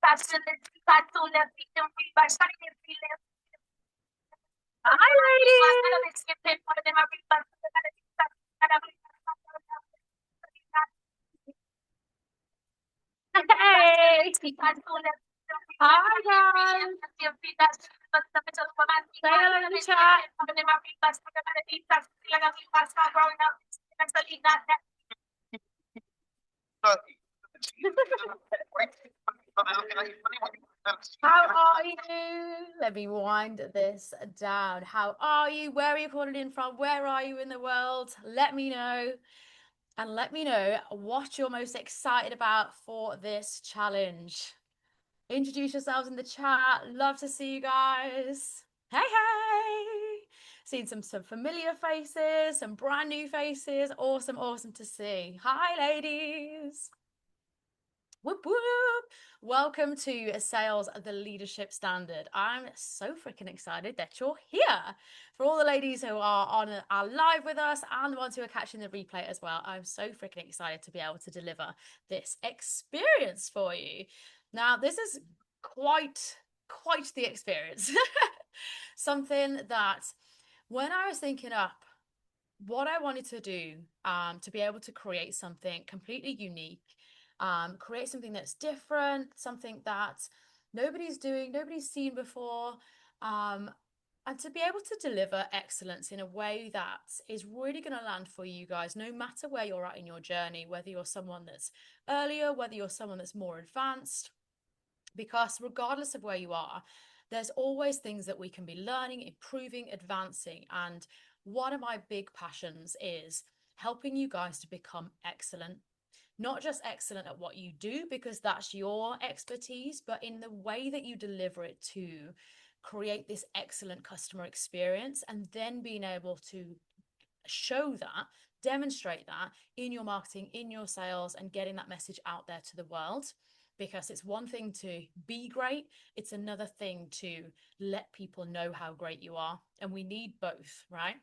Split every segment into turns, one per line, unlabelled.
Hi, ladies. Hey. Hi, guys. Say hello in the chat. How are you? Let me wind this down. How are you? Where are you calling in from? Where are you in the world? Let me know. And let me know what you're most excited about for this challenge. Introduce yourselves in the chat. Love to see you guys. Hey, hey. Seen some familiar faces, some brand new faces. Awesome, awesome to see. Hi, ladies. Whoop, whoop. Welcome to Sales the Leadership Standard. I'm so freaking excited that you're here. For all the ladies who are live with us and the ones who are catching the replay as well, I'm so freaking excited to be able to deliver this experience for you. Now, this is quite the experience. Something that when I was thinking up what I wanted to do to be able to create something completely unique, create something that's different, something that nobody's doing, nobody's seen before, and to be able to deliver excellence in a way that is really going to land for you guys, no matter where you're at in your journey, whether you're someone that's earlier, whether you're someone that's more advanced, because regardless of where you are, there's always things that we can be learning, improving, advancing. And one of my big passions is helping you guys to become excellent. Not just excellent at what you do, because that's your expertise, but in the way that you deliver it to create this excellent customer experience, and then being able to show that, demonstrate that in your marketing, in your sales, and getting that message out there to the world. Because it's one thing to be great, it's another thing to let people know how great you are. And we need both, right?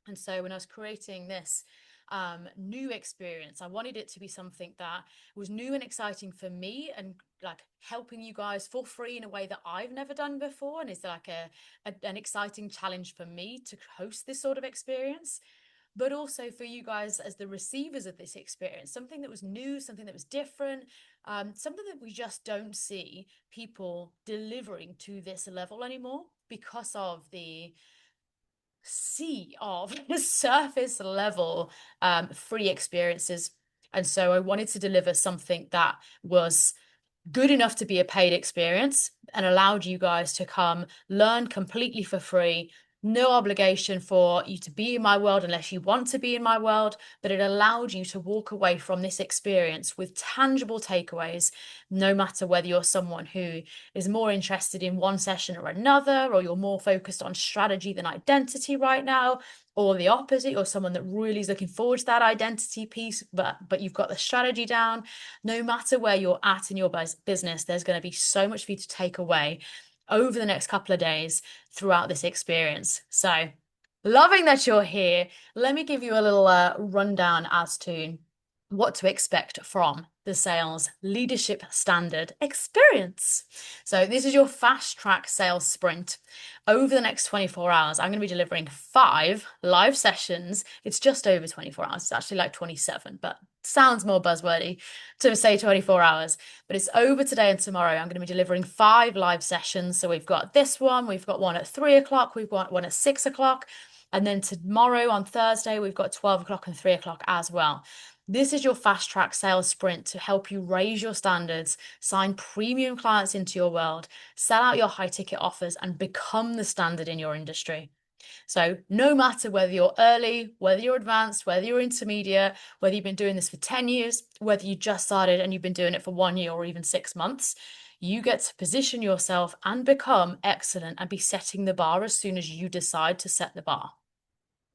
And so when I was creating this new experience, I wanted it to be something that was new and exciting for me, and like helping you guys for free in a way that I've never done before, and it's like an exciting challenge for me to host this sort of experience, but also for you guys as the receivers of this experience, something that was new, something that was different, something that we just don't see people delivering to this level anymore because of the sea of surface level free experiences. And so I wanted to deliver something that was good enough to be a paid experience and allowed you guys to come learn completely for free. No obligation for you to be in my world unless you want to be in my world, but it allowed you to walk away from this experience with tangible takeaways, no matter whether you're someone who is more interested in one session or another, or you're more focused on strategy than identity right now, or the opposite, or someone that really is looking forward to that identity piece, but you've got the strategy down. No matter where you're at in your business, there's going to be so much for you to take away over the next couple of days throughout this experience. So loving that you're here. Let me give you a little rundown as to what to expect from the Sales Leadership Standard experience. So this is your fast track sales sprint. Over the next 24 hours, I'm going to be delivering 5 live sessions. It's just over 24 hours. It's actually like 27, but sounds more buzzwordy to say 24 hours. But it's over today and tomorrow. I'm going to be delivering 5 live sessions. So we've got this one, we've got one at 3 o'clock, we've got one at 6 o'clock. And then tomorrow on Thursday, we've got 12 o'clock and 3 o'clock as well. This is your fast track sales sprint to help you raise your standards, sign premium clients into your world, sell out your high ticket offers, and become the standard in your industry. So no matter whether you're early, whether you're advanced, whether you're intermediate, whether you've been doing this for 10 years, whether you just started and you've been doing it for 1 year or even 6 months, you get to position yourself and become excellent and be setting the bar as soon as you decide to set the bar.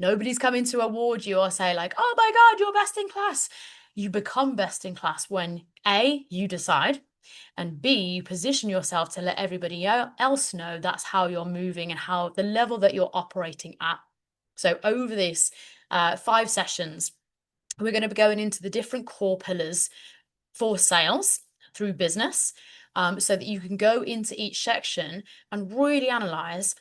Nobody's coming to award you or say like, oh my God, you're best in class. You become best in class when A, you decide, and B, you position yourself to let everybody else know that's how you're moving and how the level that you're operating at. So over this 5 sessions, we're going to be going into the different core pillars for sales through business. so that you can go into each section and really analyze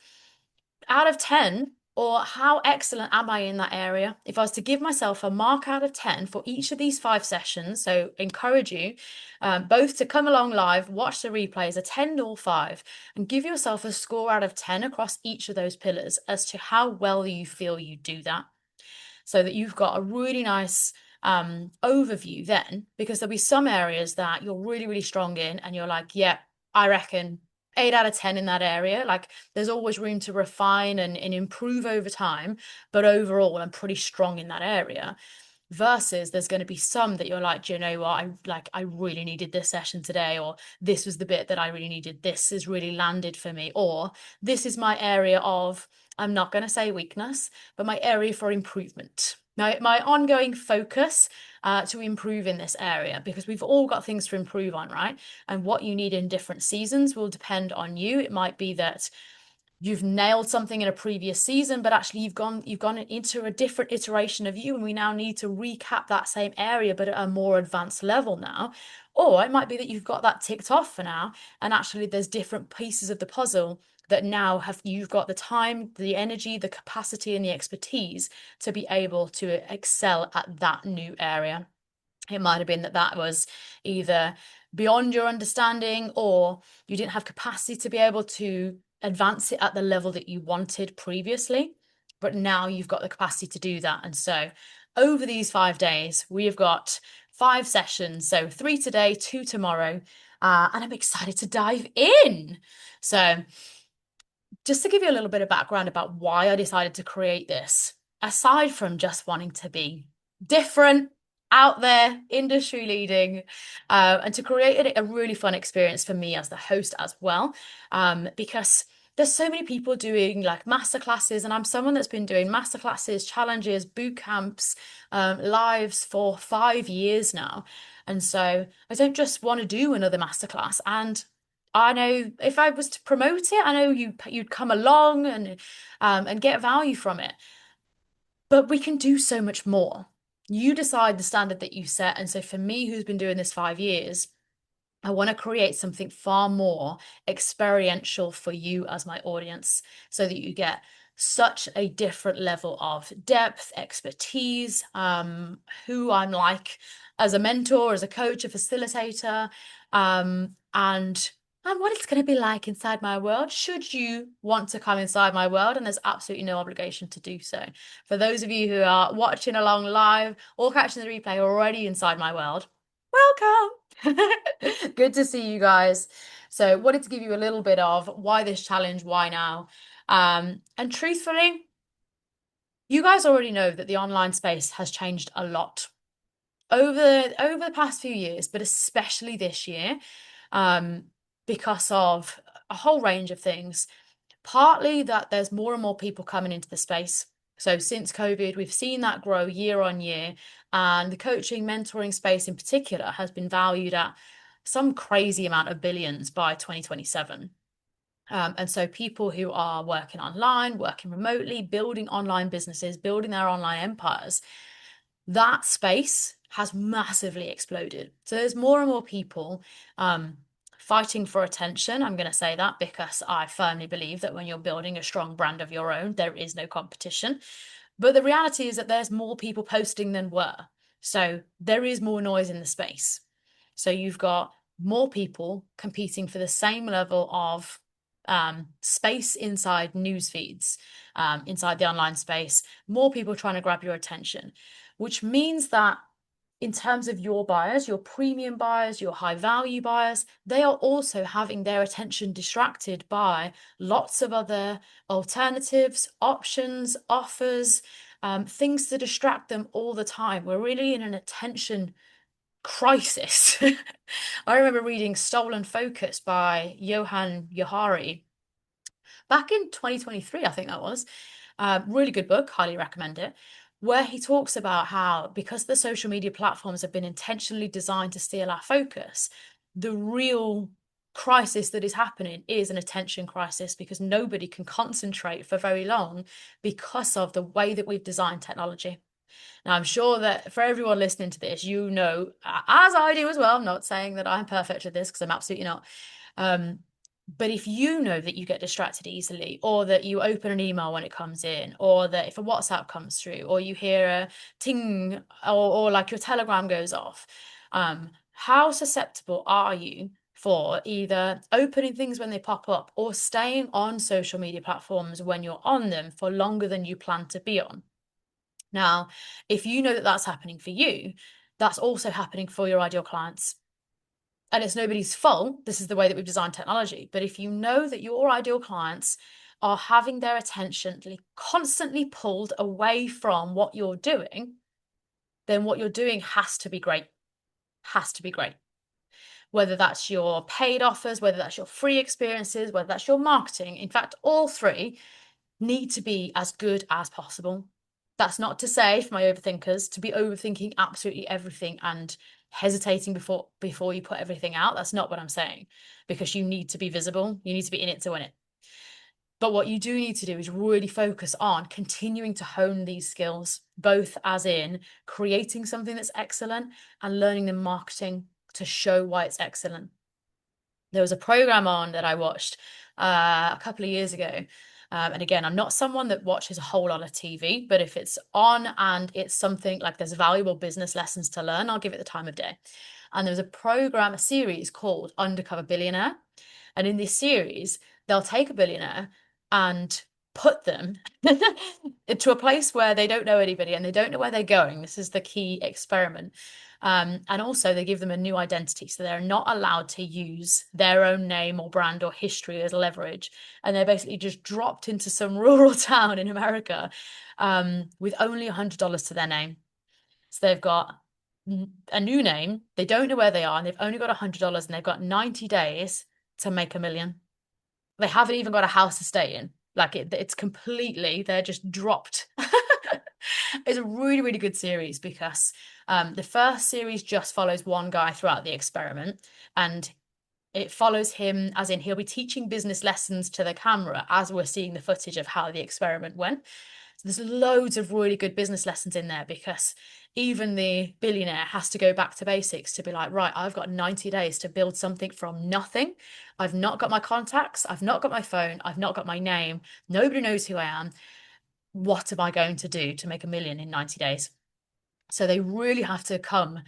out of 10, or how excellent am I in that area? If I was to give myself a mark out of 10 for each of these 5 sessions, so encourage you both to come along live, watch the replays, attend all 5, and give yourself a score out of 10 across each of those pillars as to how well you feel you do that. So that you've got a really nice overview then, because there'll be some areas that you're really, really strong in and you're like, yeah, I reckon 8 out of 10 in that area. Like there's always room to refine and improve over time, but overall I'm pretty strong in that area. Versus there's going to be some that you're like, do you know what, I really needed this session today, or this was the bit that I really needed, this has really landed for me, or this is my area of, I'm not going to say weakness, but my area for improvement. My ongoing focus to improve in this area, because we've all got things to improve on, right? And what you need in different seasons will depend on you. It might be that you've nailed something in a previous season, but actually you've gone into a different iteration of you, and we now need to recap that same area, but at a more advanced level now. Or it might be that you've got that ticked off for now, and actually there's different pieces of the puzzle that now you've got the time, the energy, the capacity, and the expertise to be able to excel at that new area. It might have been that was either beyond your understanding, or you didn't have capacity to be able to advance it at the level that you wanted previously, but now you've got the capacity to do that. And so over these 5 days, we have got 5 sessions, so 3 today, 2 tomorrow, and I'm excited to dive in. So just to give you a little bit of background about why I decided to create this, aside from just wanting to be different, out there, industry leading, and to create a really fun experience for me as the host as well, because there's so many people doing like masterclasses, and I'm someone that's been doing masterclasses, challenges, boot camps, lives for 5 years now. And so I don't just want to do another masterclass. And I know if I was to promote it, I know you'd come along and get value from it. But we can do so much more. You decide the standard that you set. And so for me, who's been doing this 5 years, I want to create something far more experiential for you as my audience, so that you get such a different level of depth, expertise, who I'm like as a mentor, as a coach, a facilitator, and what it's going to be like inside my world, should you want to come inside my world. And there's absolutely no obligation to do so. For those of you who are watching along live or catching the replay already inside my world, welcome. Good to see you guys. So wanted to give you a little bit of why this challenge, why now? And truthfully, you guys already know that the online space has changed a lot over the past few years, but especially this year, because of a whole range of things. Partly that there's more and more people coming into the space. So since COVID, we've seen that grow year on year, and the coaching, mentoring space in particular has been valued at some crazy amount of billions by 2027. And so people who are working online, working remotely, building online businesses, building their online empires, that space has massively exploded. So there's more and more people fighting for attention. I'm going to say that because I firmly believe that when you're building a strong brand of your own, there is no competition. But the reality is that there's more people posting than were. So there is more noise in the space. So you've got more people competing for the same level of space inside news feeds, inside the online space, more people trying to grab your attention, which means that in terms of your buyers, your premium buyers, your high value buyers, they are also having their attention distracted by lots of other alternatives, options, offers, things to distract them all the time. We're really in an attention crisis. I remember reading Stolen Focus by Johan Johari back in 2023, I think that was. Really good book, highly recommend it, where he talks about how, because the social media platforms have been intentionally designed to steal our focus, the real crisis that is happening is an attention crisis, because nobody can concentrate for very long because of the way that we've designed technology. Now, I'm sure that for everyone listening to this, you know, as I do as well, I'm not saying that I'm perfect at this because I'm absolutely not. Um, but if you know that you get distracted easily, or that you open an email when it comes in, or that if a WhatsApp comes through, or you hear a ting, or like your Telegram goes off, how susceptible are you for either opening things when they pop up or staying on social media platforms when you're on them for longer than you plan to be on? Now, if you know that that's happening for you, that's also happening for your ideal clients. And it's nobody's fault. This is the way that we've designed technology. But if you know that your ideal clients are having their attention constantly pulled away from what you're doing, then what you're doing has to be great. Has to be great. Whether that's your paid offers, whether that's your free experiences, whether that's your marketing. In fact, all three need to be as good as possible. That's not to say, for my overthinkers, to be overthinking absolutely everything and hesitating before you put everything out. That's not what I'm saying, because you need to be visible. You need to be in it to win it. But what you do need to do is really focus on continuing to hone these skills, both as in creating something that's excellent and learning the marketing to show why it's excellent. There was a program on that I watched a couple of years ago. And again, I'm not someone that watches a whole lot of TV, but if it's on and it's something like there's valuable business lessons to learn, I'll give it the time of day. And there was a series called Undercover Billionaire. And in this series, they'll take a billionaire and put them to a place where they don't know anybody and they don't know where they're going. This is the key experiment. And also they give them a new identity. So they're not allowed to use their own name or brand or history as leverage. And they're basically just dropped into some rural town in America with only $100 to their name. So they've got a new name. They don't know where they are, and they've only got $100 and they've got 90 days to make $1 million. They haven't even got a house to stay in. Like it's completely, they're just dropped. It's a really, really good series because the first series just follows one guy throughout the experiment, and it follows him as in he'll be teaching business lessons to the camera as we're seeing the footage of how the experiment went. So there's loads of really good business lessons in there because even the billionaire has to go back to basics to be like, right, I've got 90 days to build something from nothing. I've not got my contacts. I've not got my phone. I've not got my name. Nobody knows who I am. What am I going to do to make $1 million in 90 days? So they really have to come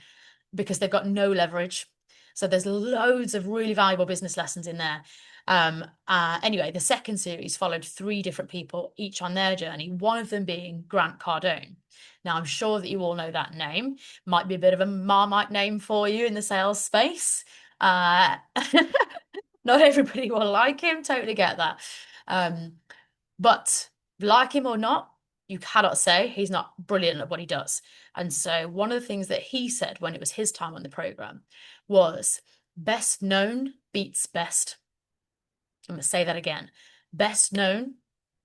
because they've got no leverage. So there's loads of really valuable business lessons in there. Anyway, the second series followed 3 different people, each on their journey, one of them being Grant Cardone. Now, I'm sure that you all know that name. Might be a bit of a Marmite name for you in the sales space. Not everybody will like him, totally get that. But like him or not, you cannot say he's not brilliant at what he does. And so one of the things that he said when it was his time on the program was best known beats best. I'm going to say that again. Best known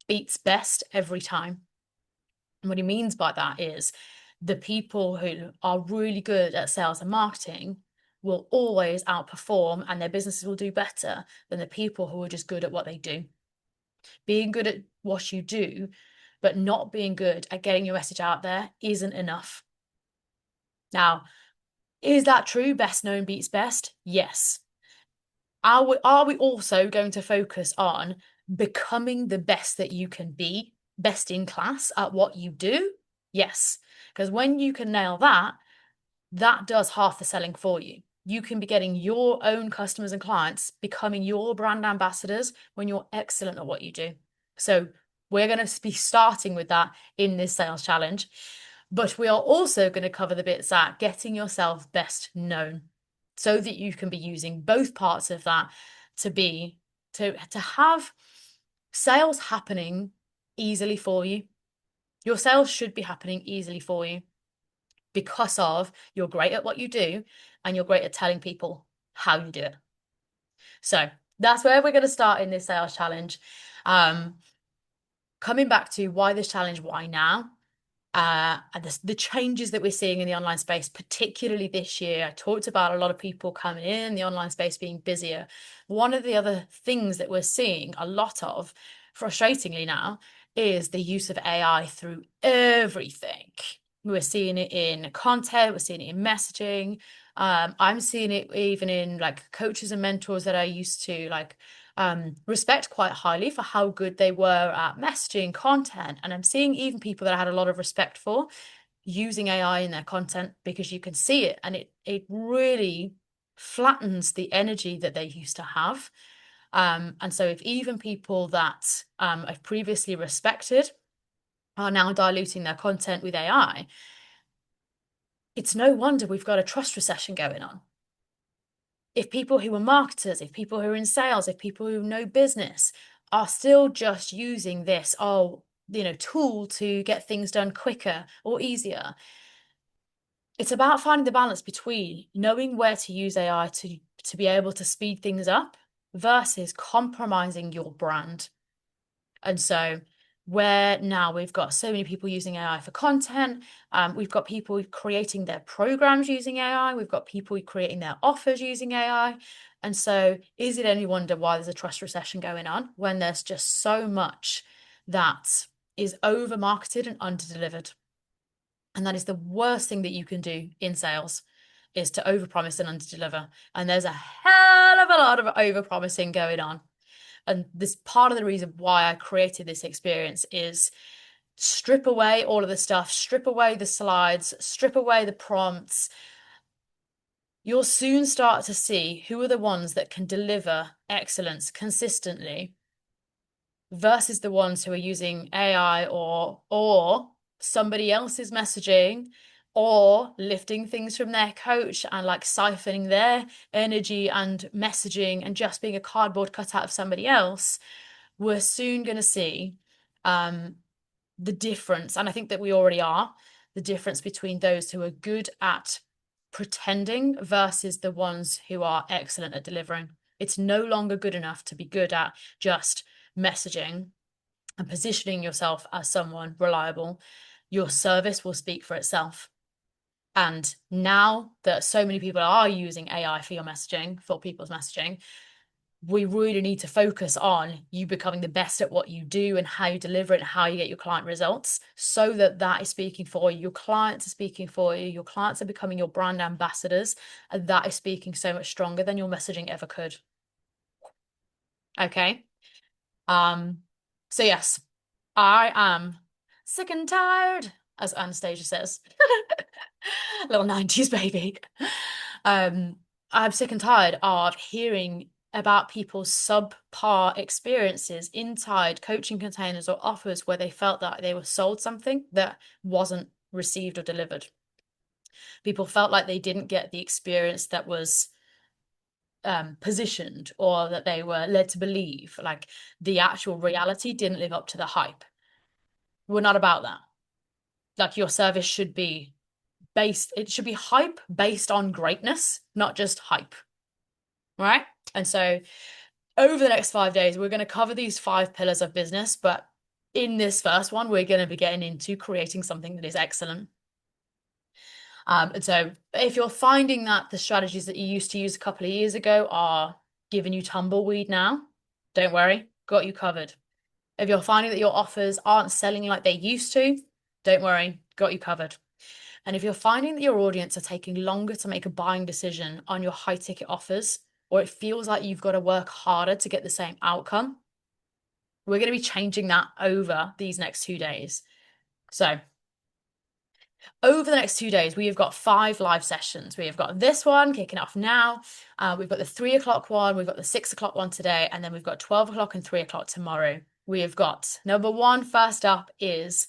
beats best every time. And what he means by that is the people who are really good at sales and marketing will always outperform and their businesses will do better than the people who are just good at what they do. Being good at what you do, but not being good at getting your message out there isn't enough. Now, is that true? Best known beats best? Yes. Are we also going to focus on becoming the best that you can be, best in class at what you do? Yes. Because when you can nail that, that does half the selling for you. You can be getting your own customers and clients, becoming your brand ambassadors when you're excellent at what you do. So we're going to be starting with that in this sales challenge. But we are also going to cover the bits at getting yourself best known so that you can be using both parts of that to have sales happening easily for you. Your sales should be happening easily for you because of you're great at what you do and you're great at telling people how you do it. So that's where we're going to start in this sales challenge. Coming back to why this challenge, why now? And the changes that we're seeing in the online space, particularly this year. I talked about a lot of people coming in the online space being busier. One of the other things that we're seeing a lot of, frustratingly now, is the use of AI through everything. We're seeing it in content, we're seeing it in messaging. I'm seeing it even in like coaches and mentors that I used to like respect quite highly for how good they were at messaging content. And I'm seeing even people that I had a lot of respect for using AI in their content because you can see it, and it really flattens the energy that they used to have. And so if even people that I've previously respected are now diluting their content with AI, it's no wonder we've got a trust recession going on. If people who are marketers, if people who are in sales, if people who know business are still just using this, tool to get things done quicker or easier, it's about finding the balance between knowing where to use AI to be able to speed things up versus compromising your brand. And so where now we've got so many people using AI for content, we've got people creating their programs using AI, we've got people creating their offers using AI. And so is it any wonder why there's a trust recession going on when there's just so much that is over marketed and under delivered? And that is the worst thing that you can do in sales, is to overpromise and underdeliver. And there's a hell of a lot of overpromising going on. And this part of the reason why I created this experience is strip away all of the stuff, strip away the slides, strip away the prompts. You'll soon start to see who are the ones that can deliver excellence consistently versus the ones who are using AI or somebody else's messaging, or lifting things from their coach and like siphoning their energy and messaging and just being a cardboard cutout of somebody else. We're soon going to see the difference, and I think that we already are, the difference between those who are good at pretending versus the ones who are excellent at delivering. It's no longer good enough to be good at just messaging and positioning yourself as someone reliable. Your service will speak for itself. And now that so many people are using AI for your messaging, for people's messaging, we really need to focus on you becoming the best at what you do and how you deliver it and how you get your client results, so that that is speaking for you. Your clients are speaking for you. Your clients are becoming your brand ambassadors, and that is speaking so much stronger than your messaging ever could. Okay. So yes, I am sick and tired, as Anastasia says. Little 90s baby. I'm sick and tired of hearing about people's subpar experiences inside coaching containers or offers where they felt that they were sold something that wasn't received or delivered. People felt like they didn't get the experience that was positioned, or that they were led to believe, like the actual reality didn't live up to the hype. We're not about that. Like, your service should be it should be hype based on greatness, not just hype. Right? And so over the next 5 days, we're going to cover these 5 pillars of business. But in this first one, we're going to be getting into creating something that is excellent. And so if you're finding that the strategies that you used to use a couple of years ago are giving you tumbleweed now, don't worry, got you covered. If you're finding that your offers aren't selling like they used to, don't worry, got you covered. And if you're finding that your audience are taking longer to make a buying decision on your high ticket offers, or it feels like you've got to work harder to get the same outcome, we're going to be changing that over these next 2 days. So over the next 2 days, we have got 5 live sessions. We have got this one kicking off now. We've got the 3 o'clock one. We've got the 6 o'clock one today. And then we've got 12 o'clock and 3 o'clock tomorrow. We have got number 1, first up, is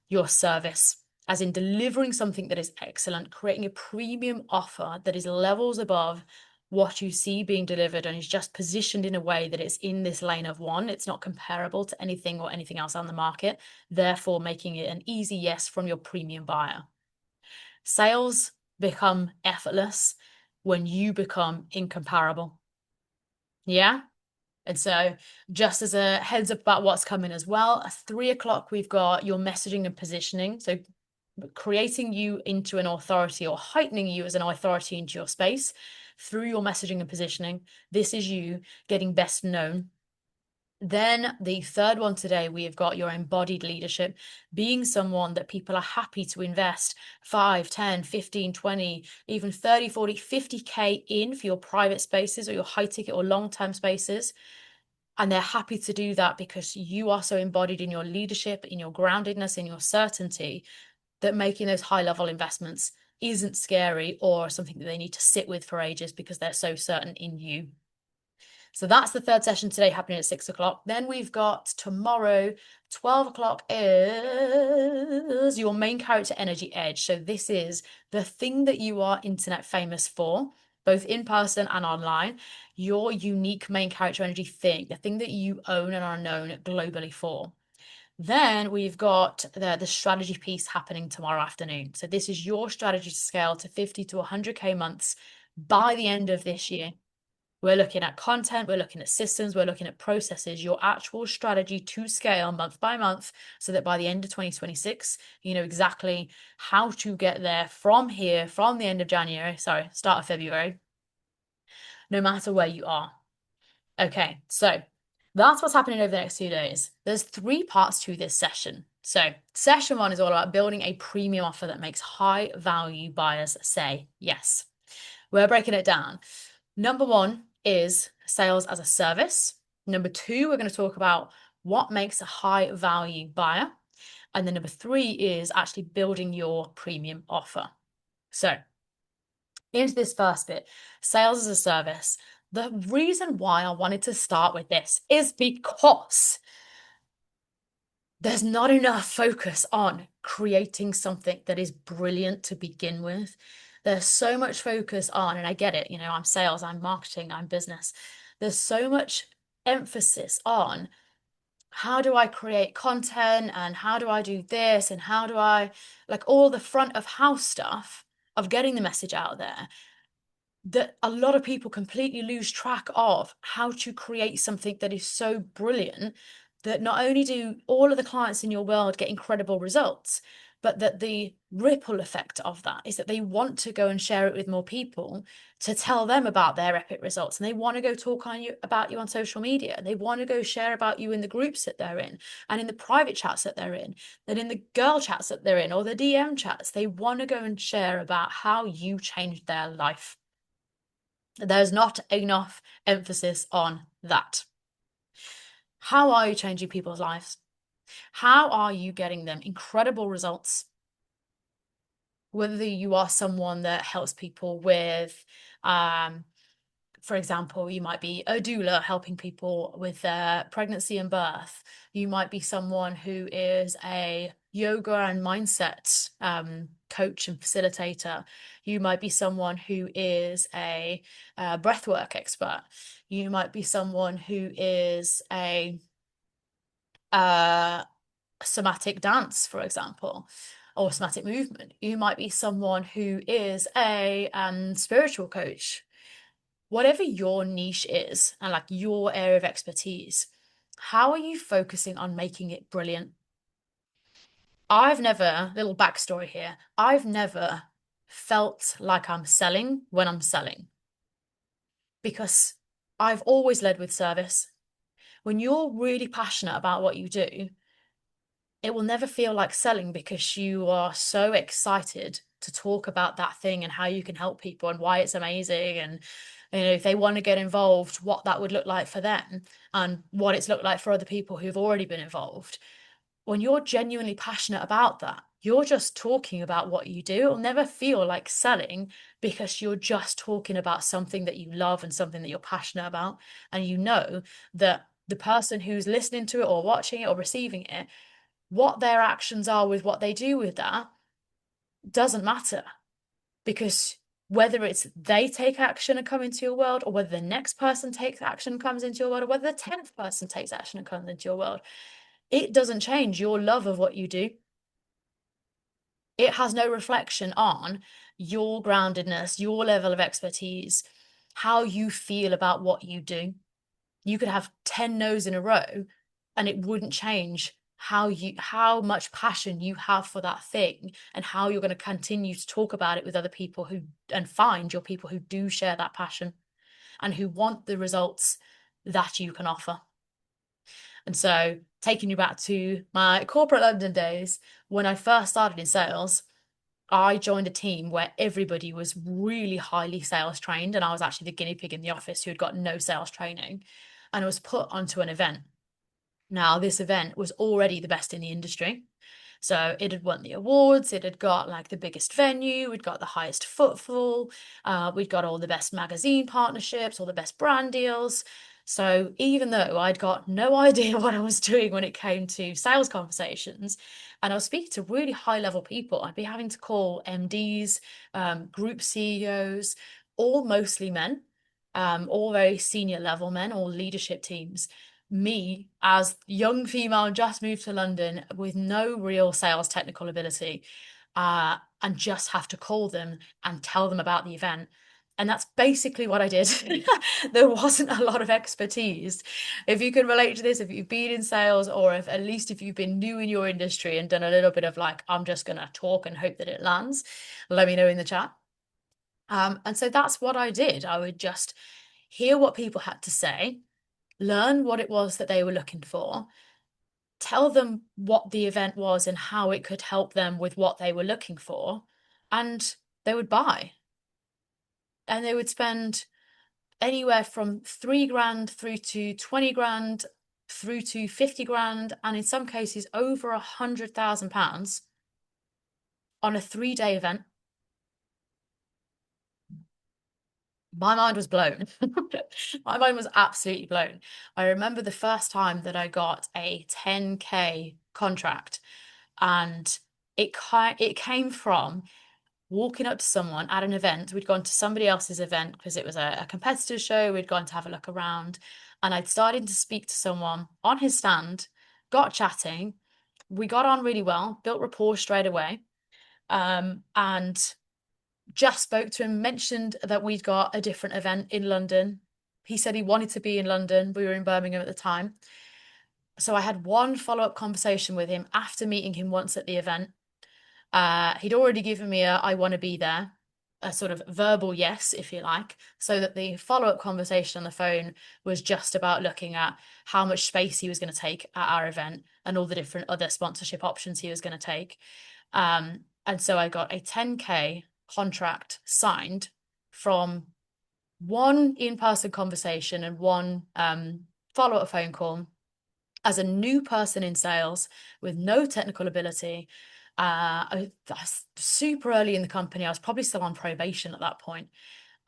your service, as in delivering something that is excellent, creating a premium offer that is levels above what you see being delivered and is just positioned in a way that it's in this lane of one. It's not comparable to anything or anything else on the market, therefore making it an easy yes from your premium buyer. Sales become effortless when you become incomparable. Yeah? And so just as a heads up about what's coming as well, at 3 o'clock, we've got your messaging and positioning. So creating you into an authority, or heightening you as an authority into your space through your messaging and positioning. This is you getting best known. Then the third one today, we have got your embodied leadership, being someone that people are happy to invest 5, 10, 15, 20, even 30, 40, 50K in for your private spaces or your high ticket or long-term spaces. And they're happy to do that because you are so embodied in your leadership, in your groundedness, in your certainty, that making those high level investments isn't scary or something that they need to sit with for ages because they're so certain in you. So that's the third session today, happening at 6 o'clock. Then we've got tomorrow, 12 o'clock is your main character energy edge. So this is the thing that you are internet famous for, both in person and online, your unique main character energy thing, the thing that you own and are known globally for. Then we've got the strategy piece happening tomorrow afternoon. So this is your strategy to scale to 50 to 100K months by the end of this year. We're looking at content, we're looking at systems, we're looking at processes, your actual strategy to scale month by month, so that by the end of 2026, you know exactly how to get there from here, from the end of January, sorry, start of February, no matter where you are. Okay, so that's what's happening over the next 2 days. There's 3 parts to this session. So session 1 is all about building a premium offer that makes high value buyers say yes. We're breaking it down. Number 1 is sales as a service. Number 2, we're going to talk about what makes a high value buyer. And then number 3 is actually building your premium offer. So into this first bit, sales as a service. The reason why I wanted to start with this is because there's not enough focus on creating something that is brilliant to begin with. There's so much focus on, and I get it, you know, I'm sales, I'm marketing, I'm business. There's so much emphasis on how do I create content and how do I do this and how do I, like all the front of house stuff of getting the message out there, that a lot of people completely lose track of how to create something that is so brilliant that not only do all of the clients in your world get incredible results, but that the ripple effect of that is that they want to go and share it with more people to tell them about their epic results. And they want to go talk on you about you on social media. They want to go share about you in the groups that they're in and in the private chats that they're in, and in the girl chats that they're in, or the DM chats. They want to go and share about how you changed their life. There's not enough emphasis on that. How are you changing people's lives? How are you getting them incredible results? Whether you are someone that helps people with, for example, you might be a doula helping people with their pregnancy and birth. You might be someone who is a yoga and mindset coach and facilitator. You might be someone who is a breathwork expert. You might be someone who is a somatic dance, for example, or somatic movement. You might be someone who is a spiritual coach. Whatever your niche is and like your area of expertise, how are you focusing on making it brilliant? Little backstory here, I've never felt like I'm selling when I'm selling because I've always led with service. When you're really passionate about what you do, it will never feel like selling because you are so excited to talk about that thing and how you can help people and why it's amazing, and you know, if they want to get involved, what that would look like for them and what it's looked like for other people who've already been involved. When you're genuinely passionate about that, you're just talking about what you do. It'll never feel like selling because you're just talking about something that you love and something that you're passionate about, and you know that the person who's listening to it or watching it or receiving it, what their actions are with what they do with that doesn't matter, because whether it's they take action and come into your world, or whether the next person takes action and comes into your world, or whether the 10th person takes action and comes into your world, it doesn't change your love of what you do. It has no reflection on your groundedness, your level of expertise, how you feel about what you do. You could have 10 no's in a row and it wouldn't change how much passion you have for that thing and how you're going to continue to talk about it with other people who, and find your people who do share that passion and who want the results that you can offer. And so, taking you back to my corporate London days, when I first started in sales, I joined a team where everybody was really highly sales trained, and I was actually the guinea pig in the office who had got no sales training, and I was put onto an event. Now, this event was already the best in the industry. So it had won the awards, it had got like the biggest venue, we'd got the highest footfall, we'd got all the best magazine partnerships, all the best brand deals. So even though I'd got no idea what I was doing when it came to sales conversations, and I was speaking to really high level people, I'd be having to call MDs, group CEOs, all mostly men, all very senior level men, all leadership teams. Me, as young female, just moved to London with no real sales technical ability, and just have to call them and tell them about the event. And that's basically what I did. There wasn't a lot of expertise. If you can relate to this, if you've been in sales, or if at least if you've been new in your industry and done a little bit of like, I'm just gonna talk and hope that it lands, let me know in the chat. And so that's what I did. I would just hear what people had to say, learn what it was that they were looking for, tell them what the event was and how it could help them with what they were looking for, and they would buy. And they would spend anywhere from 3 grand through to 20 grand through to 50 grand, and in some cases over £100,000 on a 3-day event. My mind was blown. My mind was absolutely blown. I remember the first time that I got a 10K contract, and it came from walking up to someone at an event. We'd gone to somebody else's event because it was a competitor show. We'd gone to have a look around, and I'd started to speak to someone on his stand, got chatting. We got on really well, built rapport straight away. And just spoke to him, mentioned that we'd got a different event in London. He said he wanted to be in London. We were in Birmingham at the time. So I had one follow-up conversation with him after meeting him once at the event. He'd already given me a I want to be there, a sort of verbal yes, if you like, so that the follow-up conversation on the phone was just about looking at how much space he was going to take at our event and all the different other sponsorship options he was going to take. And so I got a 10K contract signed from one in-person conversation and one follow-up phone call as a new person in sales with no technical ability. I was super early in the company. I was probably still on probation at that point,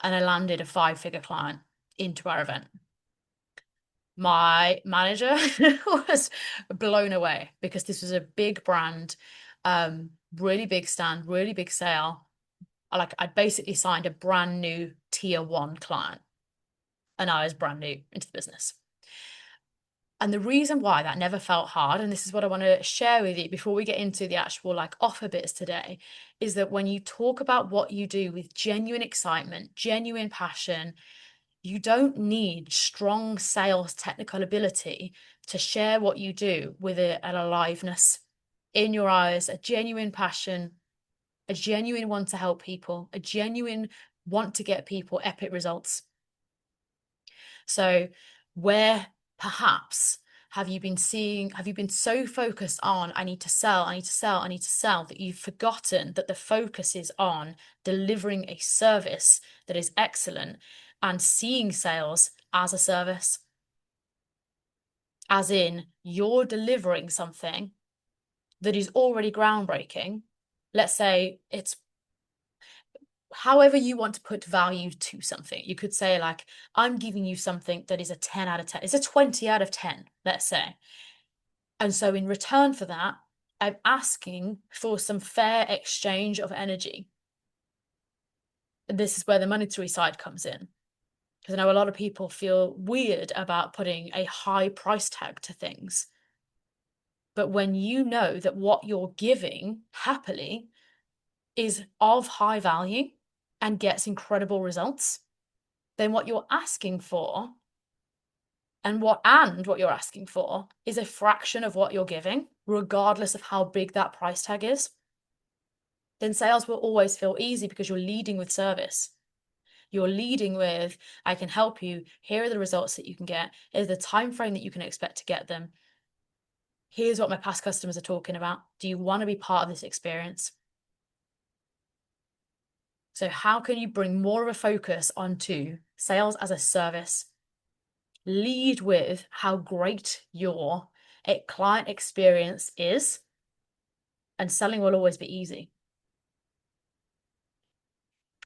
and I landed a 5-figure client into our event. My manager was blown away because this was a big brand, really big stand, really big sale. I'd basically signed a brand new tier 1 client, and I was brand new into the business. And the reason why that never felt hard, and this is what I want to share with you before we get into the actual like offer bits today, is that when you talk about what you do with genuine excitement, genuine passion, you don't need strong sales technical ability to share what you do with an aliveness in your eyes, a genuine passion, a genuine want to help people, a genuine want to get people epic results. So where perhaps have you been so focused on, I need to sell, I need to sell, I need to sell, that you've forgotten that the focus is on delivering a service that is excellent and seeing sales as a service? As in, you're delivering something that is already groundbreaking. Let's say it's however you want to put value to something. You could say, like, I'm giving you something that is a 10 out of 10. It's a 20 out of 10, let's say. And so in return for that, I'm asking for some fair exchange of energy. And this is where the monetary side comes in. Because I know a lot of people feel weird about putting a high price tag to things. But when you know that what you're giving happily is of high value and gets incredible results, then what you're asking for and what you're asking for is a fraction of what you're giving, regardless of how big that price tag is, then sales will always feel easy because you're leading with service. You're leading with, I can help you. Here are the results that you can get. Here's the time frame that you can expect to get them. Here's what my past customers are talking about. Do you want to be part of this experience? So how can you bring more of a focus onto sales as a service? Lead with how great your client experience is, and selling will always be easy.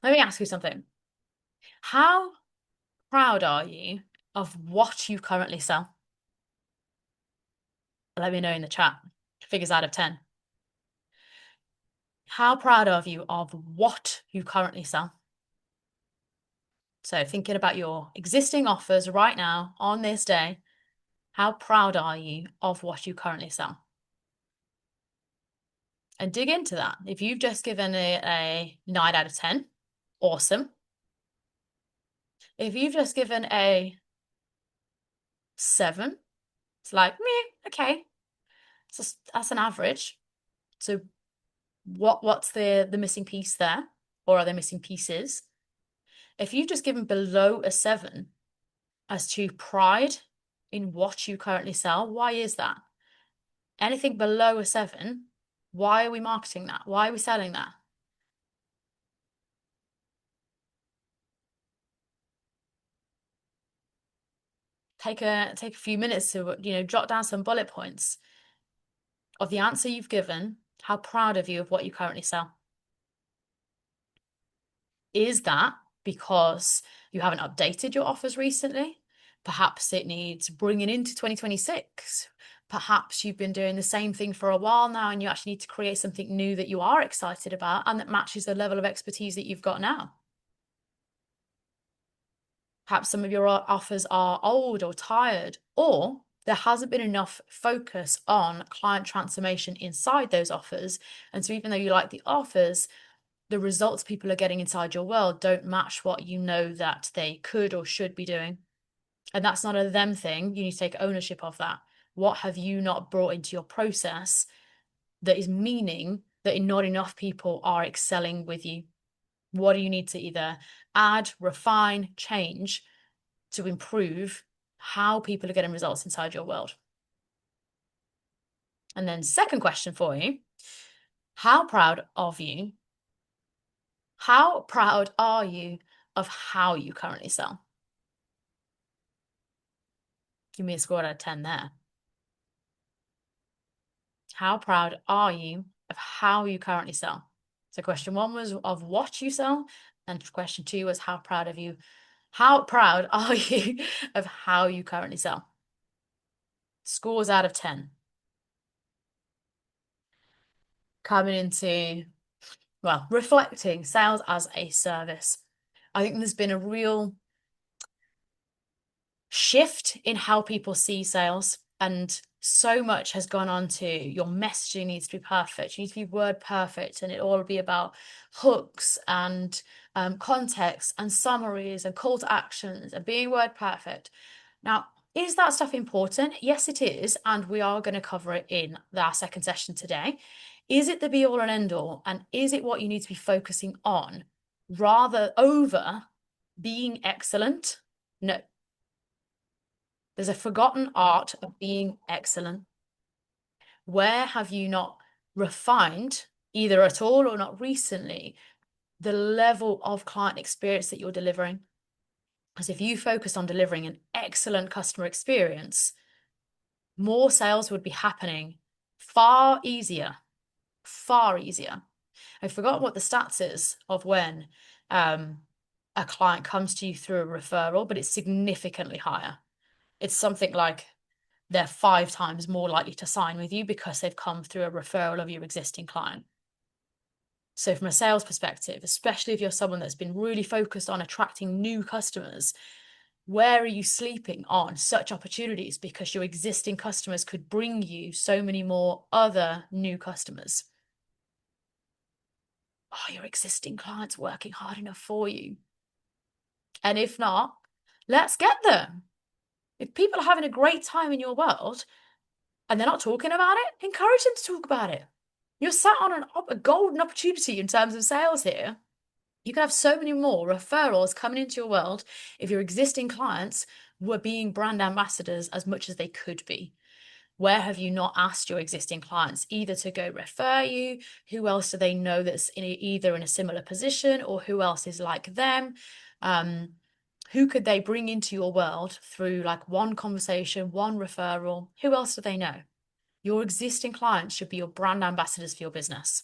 Let me ask you something. How proud are you of what you currently sell? Let me know in the chat. Figures out of 10. How proud are you of what you currently sell? So thinking about your existing offers right now on this day, how proud are you of what you currently sell? And dig into that. If you've just given it a 9 out of 10, awesome. If you've just given a 7, it's like, meh, okay. That's an average. So what's the missing piece there? Or are there missing pieces? If you've just given below a 7 as to pride in what you currently sell, why is that? Anything below a 7, why are we marketing that? Why are we selling that? Take a few minutes to, jot down some bullet points of the answer you've given. How proud of you of what you currently sell? Is that because you haven't updated your offers recently? Perhaps it needs bringing into 2026. Perhaps you've been doing the same thing for a while now and you actually need to create something new that you are excited about and that matches the level of expertise that you've got now. Perhaps some of your offers are old or tired, or there hasn't been enough focus on client transformation inside those offers. And so even though you like the offers, the results people are getting inside your world don't match what you know that they could or should be doing. And that's not a them thing. You need to take ownership of that. What have you not brought into your process that is meaning that not enough people are excelling with you? What do you need to either add, refine, change to improve how people are getting results inside your world? And then second question for you, how proud are you of how you currently sell? Give me a score out of 10 there. How proud are you of how you currently sell? So question 1 was of what you sell, and question 2 was how proud are you of how you currently sell? Scores out of 10. Coming into, well, reflecting sales as a service. I think there's been a real shift in how people see sales, and so much has gone on to your messaging needs to be perfect. You need to be word perfect, and it all be about hooks and context and summaries and call to actions and being word perfect. Now, is that stuff important? Yes, it is, and we are going to cover it in our second session today. Is it the be all and end all, and is it what you need to be focusing on rather over being excellent? No. There's a forgotten art of being excellent. Where have you not refined, either at all or not recently, the level of client experience that you're delivering? Because if you focus on delivering an excellent customer experience, more sales would be happening far easier, far easier. I forgot what the stats is of when a client comes to you through a referral, but it's significantly higher. It's something like they're 5 times more likely to sign with you because they've come through a referral of your existing client. So from a sales perspective, especially if you're someone that's been really focused on attracting new customers, where are you sleeping on such opportunities? Because your existing customers could bring you so many more other new customers. Are your existing clients working hard enough for you? And if not, let's get them. If people are having a great time in your world and they're not talking about it, encourage them to talk about it. You're sat on a golden opportunity in terms of sales here. You can have so many more referrals coming into your world if your existing clients were being brand ambassadors as much as they could be. Where have you not asked your existing clients either to go refer you? Who else do they know that's either in a similar position, or who else is like them? Who could they bring into your world through like one conversation, one referral? Who else do they know? Your existing clients should be your brand ambassadors for your business.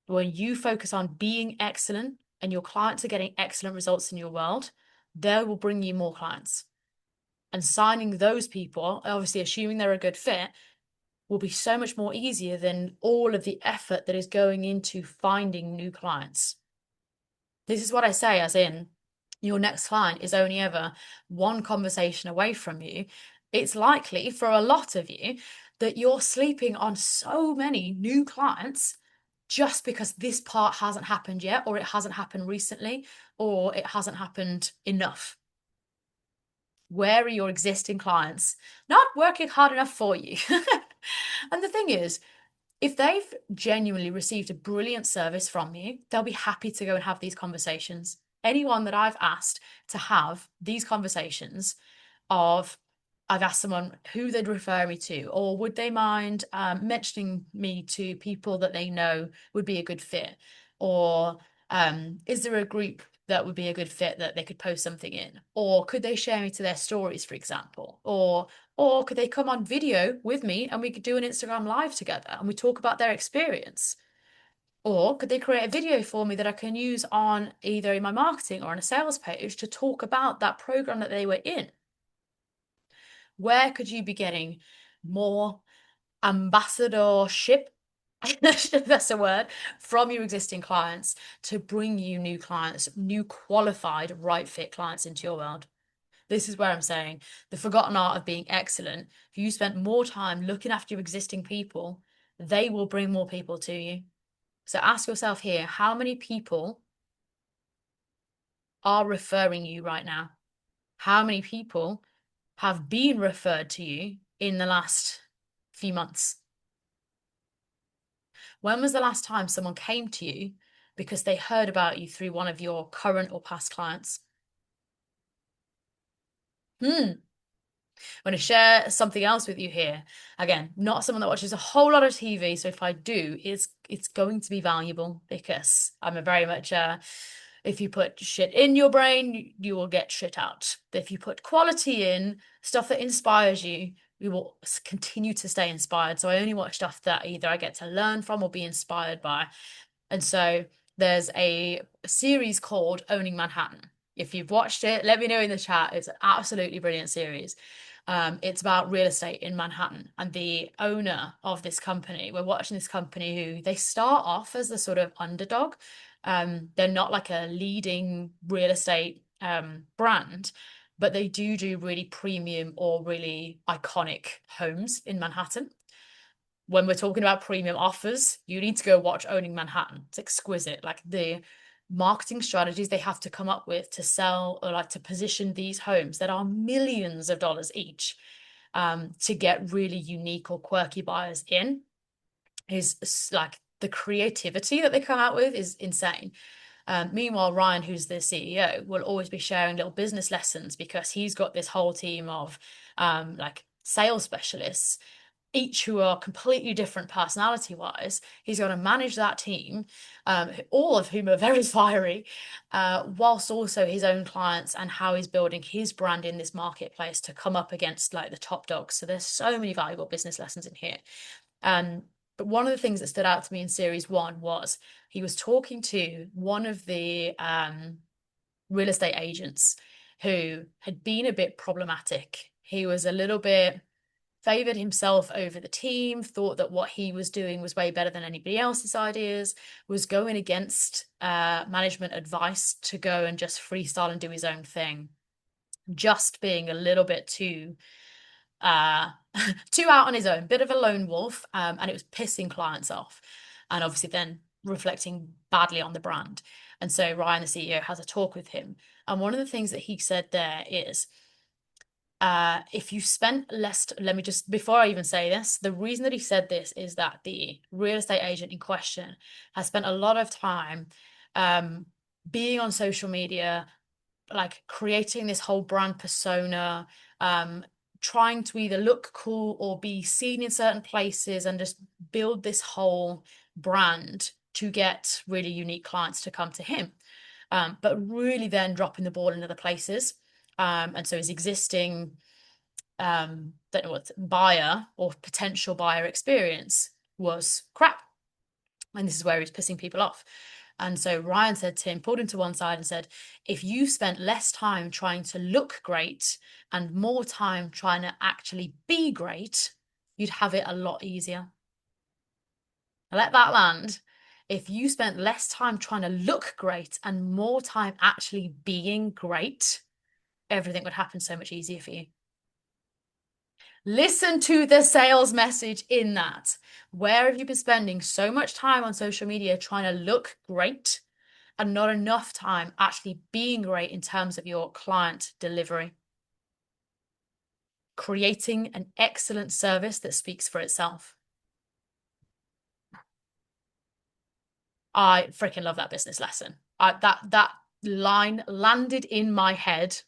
When you focus on being excellent and your clients are getting excellent results in your world, they will bring you more clients. And signing those people, obviously assuming they're a good fit, will be so much more easier than all of the effort that is going into finding new clients. This is what I say, as in, your next client is only ever one conversation away from you. It's likely for a lot of you that you're sleeping on so many new clients just because this part hasn't happened yet, or it hasn't happened recently, or it hasn't happened enough. Where are your existing clients not working hard enough for you? And the thing is, if they've genuinely received a brilliant service from you, they'll be happy to go and have these conversations. Anyone that I've asked to have these conversations of, I've asked someone who they'd refer me to, or would they mind mentioning me to people that they know would be a good fit, or is there a group that would be a good fit that they could post something in, or could they share me to their stories, for example, or could they come on video with me and we could do an Instagram live together and we talk about their experience? Or could they create a video for me that I can use on either in my marketing or on a sales page to talk about that program that they were in? Where could you be getting more ambassadorship, if that's a word, from your existing clients to bring you new clients, new qualified, right fit clients into your world? This is where I'm saying the forgotten art of being excellent. If you spent more time looking after your existing people, they will bring more people to you. So ask yourself here, how many people are referring you right now? How many people have been referred to you in the last few months? When was the last time someone came to you because they heard about you through one of your current or past clients? I'm going to share something else with you here. Again, not someone that watches a whole lot of TV, so if I do, it's going to be valuable because I'm a very much if you put shit in your brain, you will get shit out. If you put quality in, stuff that inspires you, you will continue to stay inspired. So I only watch stuff that either I get to learn from or be inspired by. And so there's a series called Owning Manhattan. If you've watched it, let me know in the chat. It's an absolutely brilliant series. It's about real estate in Manhattan, and the owner of this company, we're watching this company who they start off as the sort of underdog. They're not like a leading real estate brand, but they do really premium or really iconic homes in Manhattan. When we're talking about premium offers, you need to go watch Owning Manhattan. It's exquisite. Like the marketing strategies they have to come up with to sell or like to position these homes that are millions of dollars each, to get really unique or quirky buyers in, is like the creativity that they come out with is insane. Meanwhile, Ryan, who's the CEO, will always be sharing little business lessons because he's got this whole team of like sales specialists, each who are completely different personality wise. He's going to manage that team, all of whom are very fiery, whilst also his own clients and how he's building his brand in this marketplace to come up against like the top dogs. So there's so many valuable business lessons in here. But one of the things that stood out to me in series one was he was talking to one of the real estate agents who had been a bit problematic. He was a little bit favored himself over the team, thought that what he was doing was way better than anybody else's ideas, was going against management advice to go and just freestyle and do his own thing, just being a little bit too too out on his own, bit of a lone wolf, and it was pissing clients off, and obviously then reflecting badly on the brand. And so Ryan, the CEO, has a talk with him, and one of the things that he said there is, if you spent less, let me just, before I even say this, the reason that he said this is that the real estate agent in question has spent a lot of time being on social media, like creating this whole brand persona, trying to either look cool or be seen in certain places and just build this whole brand to get really unique clients to come to him. But really then dropping the ball in other places. And so his existing don't know what buyer or potential buyer experience was crap. And this is where he's pissing people off. And so Ryan said to him, pulled him to one side and said, if you spent less time trying to look great and more time trying to actually be great, you'd have it a lot easier. Let that land. If you spent less time trying to look great and more time actually being great, everything would happen so much easier for you. Listen to the sales message in that. Where have you been spending so much time on social media trying to look great and not enough time actually being great in terms of your client delivery? Creating an excellent service that speaks for itself. I freaking love that business lesson. That line landed in my head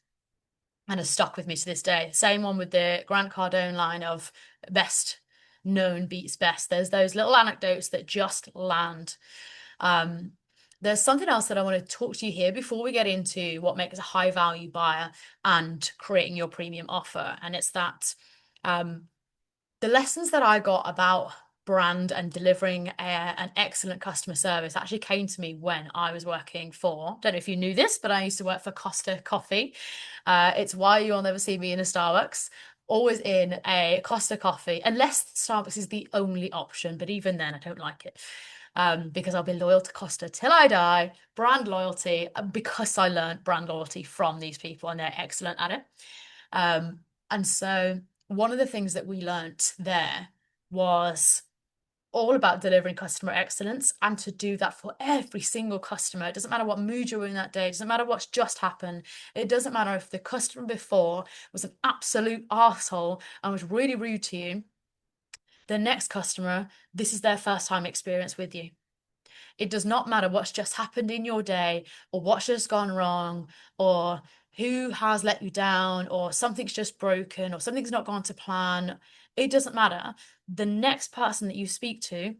and has stuck with me to this day. Same one with the Grant Cardone line of best known beats best. There's those little anecdotes that just land. There's something else that I want to talk to you here before we get into what makes a high value buyer and creating your premium offer. And it's that the lessons that I got about brand and delivering an excellent customer service actually came to me when I was working for, don't know if you knew this, but I used to work for Costa Coffee. It's why you'll never see me in a Starbucks, always in a Costa Coffee, unless Starbucks is the only option. But even then, I don't like it because I'll be loyal to Costa till I die. Brand loyalty, because I learned brand loyalty from these people and they're excellent at it. And so one of the things that we learnt there was all about delivering customer excellence and to do that for every single customer. It doesn't matter what mood you're in that day. It doesn't matter what's just happened. It doesn't matter if the customer before was an absolute arsehole and was really rude to you. The next customer, this is their first time experience with you. It does not matter what's just happened in your day or what's just gone wrong or who has let you down or something's just broken or something's not gone to plan. It doesn't matter. The next person that you speak to,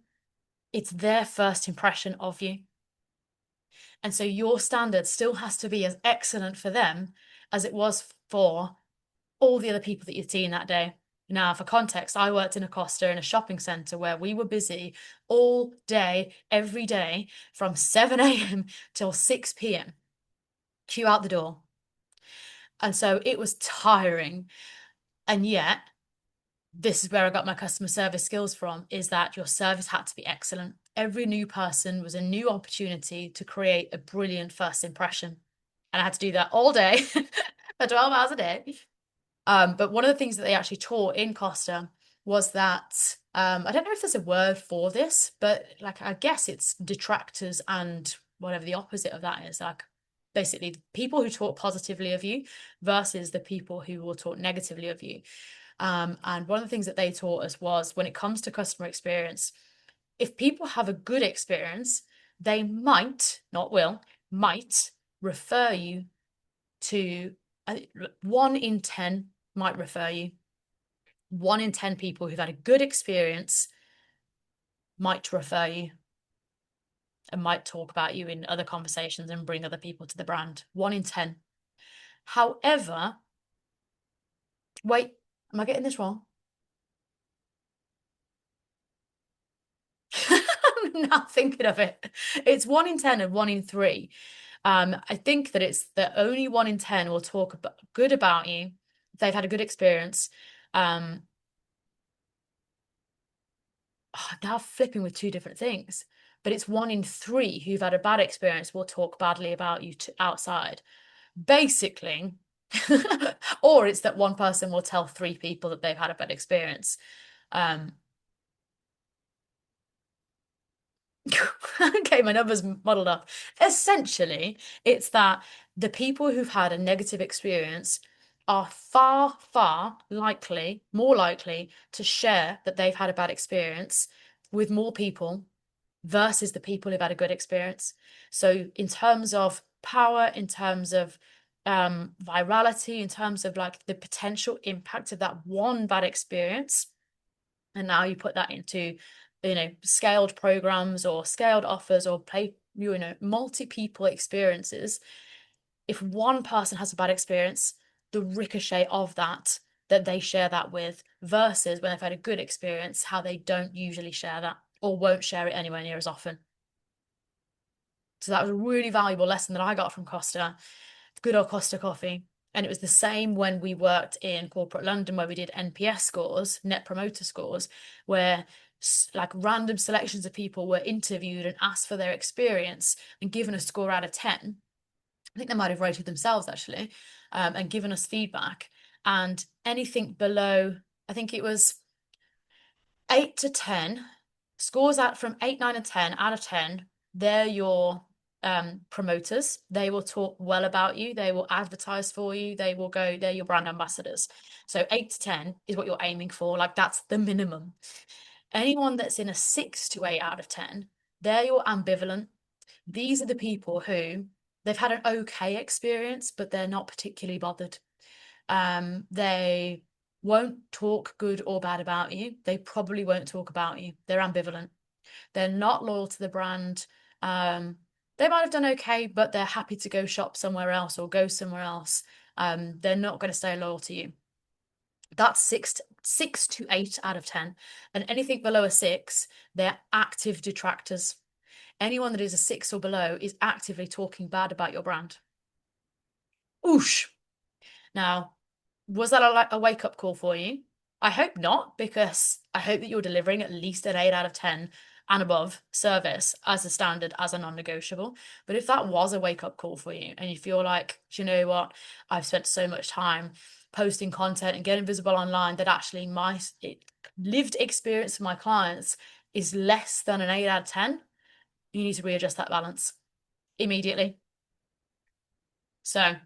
it's their first impression of you. And so your standard still has to be as excellent for them as it was for all the other people that you'd seen that day. Now, for context, I worked in a Costa in a shopping centre where we were busy all day, every day, from 7 a.m. till 6 p.m. Queue out the door. And so it was tiring. And yet, this is where I got my customer service skills from, is that your service had to be excellent. Every new person was a new opportunity to create a brilliant first impression. And I had to do that all day for 12 hours a day. But one of the things that they actually taught in Costa was that I don't know if there's a word for this, but like I guess it's detractors and whatever the opposite of that is, like basically people who talk positively of you versus the people who will talk negatively of you. And one of the things that they taught us was when it comes to customer experience, if people have a good experience, they might, not will, might refer you to 1 in 10 might refer you. 1 in 10 people who've had a good experience might refer you and might talk about you in other conversations and bring other people to the brand. 1 in 10. However, wait, am I getting this wrong? I'm not thinking of it. It's 1 in 10 and 1 in 3. I think that it's that only 1 in 10 will talk good about you if they've had a good experience. Now flipping with two different things, but it's 1 in 3 who've had a bad experience will talk badly about you outside. Basically, or it's that one person will tell 3 people that they've had a bad experience. Okay, my numbers muddled up. Essentially, it's that the people who've had a negative experience are far, far likely, more likely to share that they've had a bad experience with more people versus the people who've had a good experience. So in terms of power, in terms of virality, in terms of like the potential impact of that one bad experience. And now you put that into, scaled programs or scaled offers or multi-people experiences. If one person has a bad experience, the ricochet of that they share that with, versus when they've had a good experience, how they don't usually share that or won't share it anywhere near as often. So that was a really valuable lesson that I got from Costa, good old Costa coffee. And it was the same when we worked in corporate London, where we did NPS scores, net promoter scores, where like random selections of people were interviewed and asked for their experience and given a score out of 10. I think they might have rated themselves actually, and given us feedback. And anything below, I think it was 8 to 10, scores out from 8, 9, and 10 out of 10, they're your promoters. They will talk well about you. They will advertise for you. They're your brand ambassadors. So 8 to 10 is what you're aiming for. Like that's the minimum. Anyone that's in a 6 to 8 out of 10, they're your ambivalent. These are the people who they've had an okay experience, but they're not particularly bothered. They won't talk good or bad about you. They probably won't talk about you. They're ambivalent. They're not loyal to the brand. They might have done okay, but they're happy to go shop somewhere else or go somewhere else. They're not going to stay loyal to you. That's 6 to 8 out of 10. And anything below a 6, they're active detractors. Anyone that is a 6 or below is actively talking bad about your brand. Oosh. Now, was that a wake-up call for you? I hope not, because I hope that you're delivering at least an 8 out of 10 and above service as a standard, as a non-negotiable. But if that was a wake-up call for you and you feel like, do you know what, I've spent so much time posting content and getting visible online that actually my lived experience for my clients is less than an 8 out of 10, you need to readjust that balance immediately. So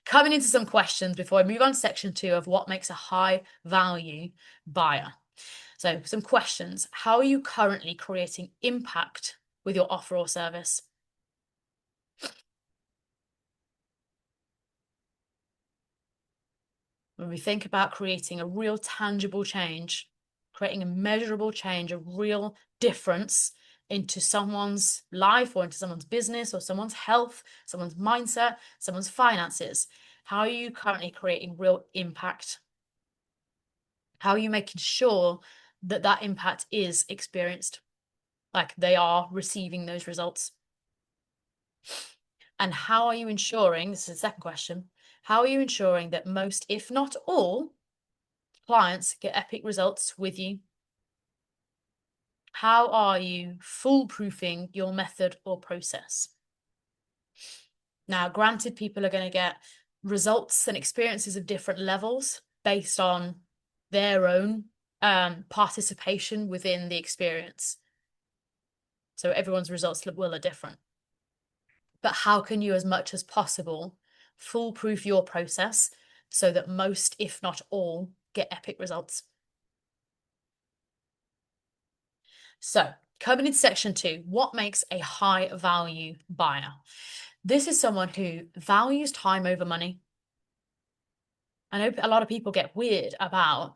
coming into some questions before I move on to section 2 of what makes a high value buyer. So some questions. How are you currently creating impact with your offer or service? When we think about creating a real tangible change, creating a measurable change, a real difference into someone's life or into someone's business or someone's health, someone's mindset, someone's finances, how are you currently creating real impact? How are you making sure that that impact is experienced? Like they are receiving those results? And how are you ensuring, this is the second question, how are you ensuring that most, if not all, clients get epic results with you? How are you foolproofing your method or process? Now, granted, people are going to get results and experiences of different levels based on their own participation within the experience. So everyone's results will are different. But how can you, as much as possible, foolproof your process so that most, if not all, get epic results? So coming into section 2, what makes a high value buyer? This is someone who values time over money. I know a lot of people get weird about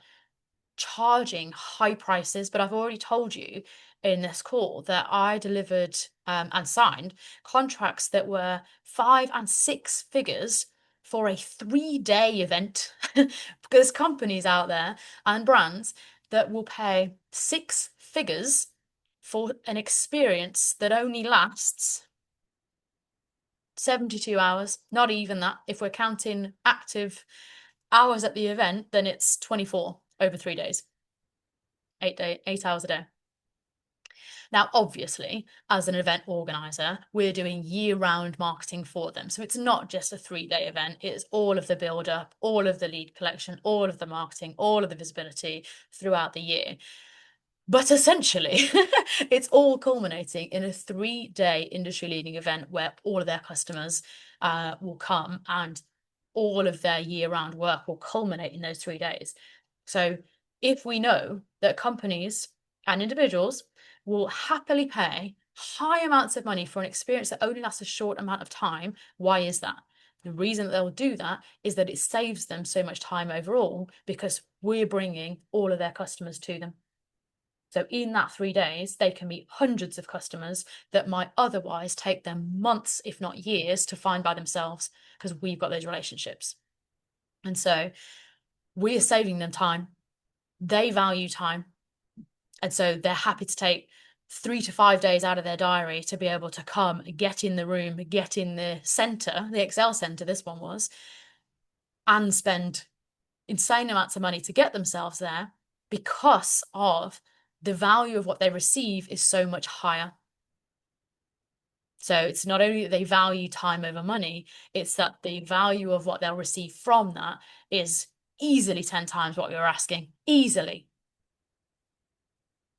charging high prices, but I've already told you in this call that I delivered and signed contracts that were 5 and 6 figures for a 3-day event. There's companies out there and brands that will pay 6 figures for an experience that only lasts 72 hours, not even that. If we're counting active hours at the event, then it's 24 over 3 days, 8 hours a day. Now, obviously, as an event organizer, we're doing year-round marketing for them. So it's not just a 3-day event. It's all of the build-up, all of the lead collection, all of the marketing, all of the visibility throughout the year. But essentially, it's all culminating in a 3-day industry-leading event where all of their customers will come and all of their year-round work will culminate in those 3 days. So if we know that companies and individuals will happily pay high amounts of money for an experience that only lasts a short amount of time, why is that? The reason that they'll do that is that it saves them so much time overall because we're bringing all of their customers to them. So in that 3 days, they can meet hundreds of customers that might otherwise take them months, if not years, to find by themselves because we've got those relationships. And so we're saving them time. They value time. And so they're happy to take 3 to 5 days out of their diary to be able to come, get in the room, get in the center, the Excel center, this one was, and spend insane amounts of money to get themselves there because of the value of what they receive is so much higher. So it's not only that they value time over money, it's that the value of what they'll receive from that is easily 10 times what you're asking. Easily.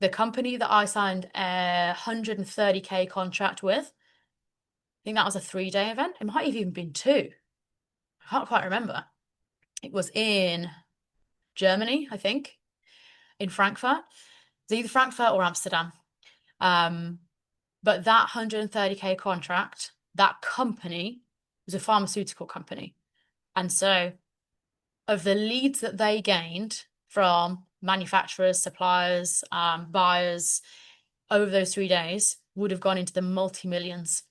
The company that I signed a 130K contract with, I think that was a 3-day event. It might have even been 2. I can't quite remember. It was in Germany, I think, in Frankfurt. It's either Frankfurt or Amsterdam. But that 130K contract, that company was a pharmaceutical company. And so of the leads that they gained from manufacturers, suppliers, buyers over those 3 days would have gone into the multi-millions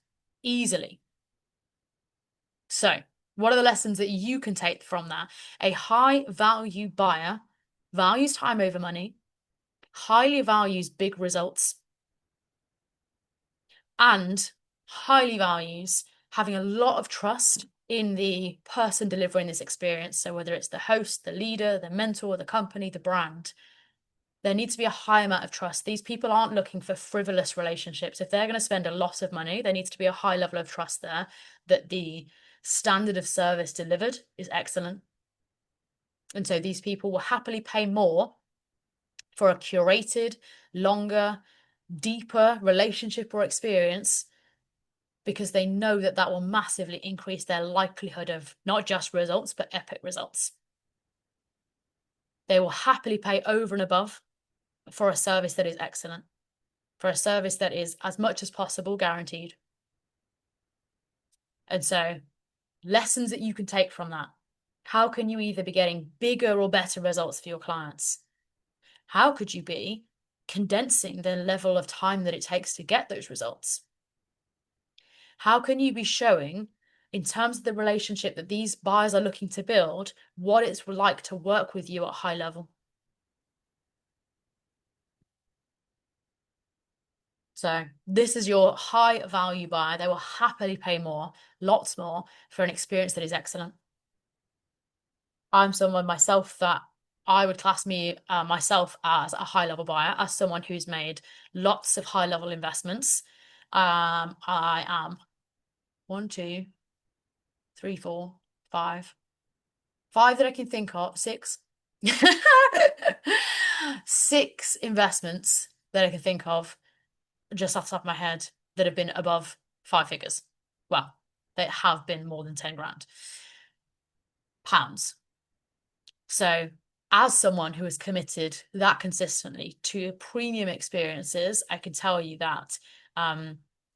easily. So what are the lessons that you can take from that? A high value buyer values time over money, highly values big results, and highly values having a lot of trust in the person delivering this experience. So whether it's the host, the leader, the mentor, the company, the brand, there needs to be a high amount of trust. These people aren't looking for frivolous relationships. If they're going to spend a lot of money, there needs to be a high level of trust there that the standard of service delivered is excellent. And so these people will happily pay more for a curated, longer, deeper relationship or experience because they know that that will massively increase their likelihood of not just results, but epic results. They will happily pay over and above for a service that is excellent, for a service that is as much as possible guaranteed. And so lessons that you can take from that. How can you either be getting bigger or better results for your clients? How could you be condensing the level of time that it takes to get those results? How can you be showing, in terms of the relationship that these buyers are looking to build, what it's like to work with you at high level? So this is your high value buyer. They will happily pay more, lots more, for an experience that is excellent. I'm someone myself that I would class me myself as a high level buyer, as someone who's made lots of high level investments. I am 1, 2, 3, 4, 5 that I can think of, 6. 6 investments that I can think of just off the top of my head that have been above 5 figures. Well, they have been more than 10 grand pounds. So as someone who has committed that consistently to premium experiences, I can tell you that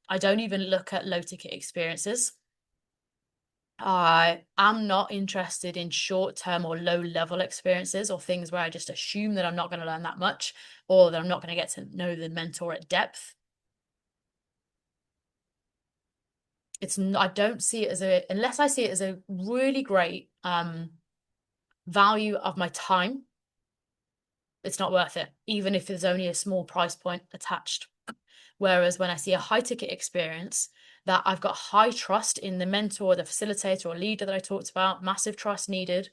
I don't even look at low ticket experiences. I am not interested in short-term or low-level experiences or things where I just assume that I'm not going to learn that much or that I'm not going to get to know the mentor at depth. I don't see it as unless I see it as a really great value of my time, it's not worth it, even if there's only a small price point attached. Whereas when I see a high ticket experience that I've got high trust in the mentor, the facilitator or leader that I talked about, massive trust needed,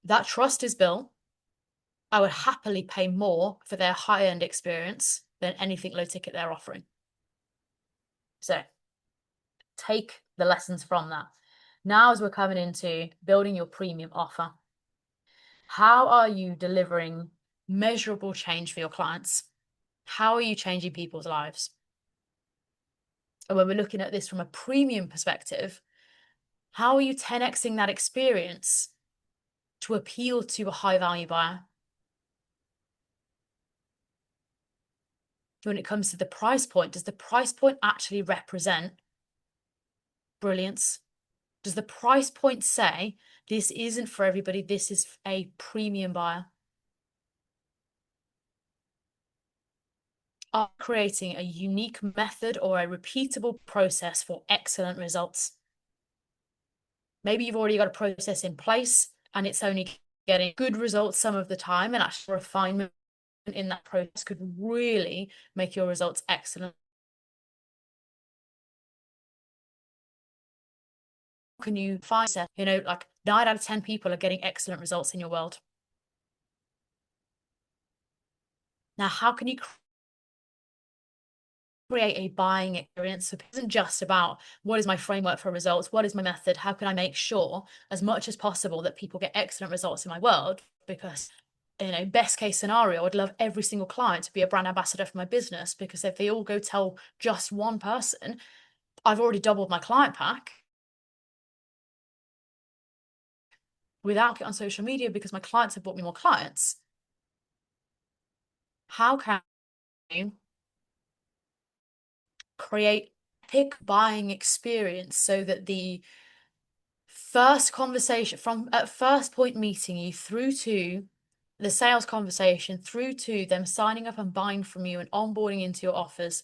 that trust is built, I would happily pay more for their high-end experience than anything low ticket they're offering. So take the lessons from that. Now, as we're coming into building your premium offer, how are you delivering measurable change for your clients? How are you changing people's lives? And when we're looking at this from a premium perspective, how are you 10xing that experience to appeal to a high value buyer? When it comes to the price point, does the price point actually represent brilliance? Does the price point say this isn't for everybody, this is a premium buyer? Are creating a unique method or a repeatable process for excellent results? Maybe you've already got a process in place and it's only getting good results some of the time, and actual refinement in that process could really make your results excellent. Can you find, like 9 out of 10 people are getting excellent results in your world? Now, how can you create a buying experience? So it isn't just about what is my framework for results, what is my method, how can I make sure as much as possible that people get excellent results in my world? Because best case scenario, I'd love every single client to be a brand ambassador for my business, because if they all go tell just one person, I've already doubled my client pack without it on social media because my clients have bought me more clients. How can you create pick buying experience so that the first conversation from at first point meeting you through to the sales conversation through to them signing up and buying from you and onboarding into your offers,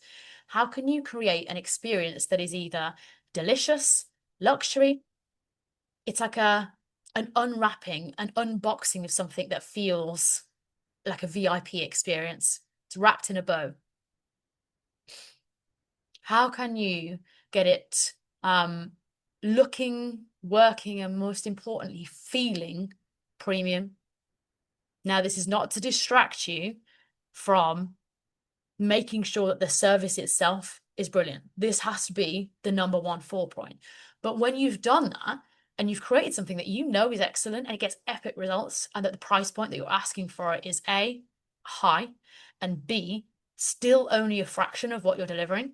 how can you create an experience that is either delicious, luxury? It's like an unwrapping, an unboxing of something that feels like a VIP experience. It's wrapped in a bow. How can you get it looking, working, and most importantly, feeling premium? Now, this is not to distract you from making sure that the service itself is brilliant. This has to be the number one 4 point. But when you've done that and you've created something that you know is excellent and it gets epic results, and that the price point that you're asking for it is A, high, and B, still only a fraction of what you're delivering,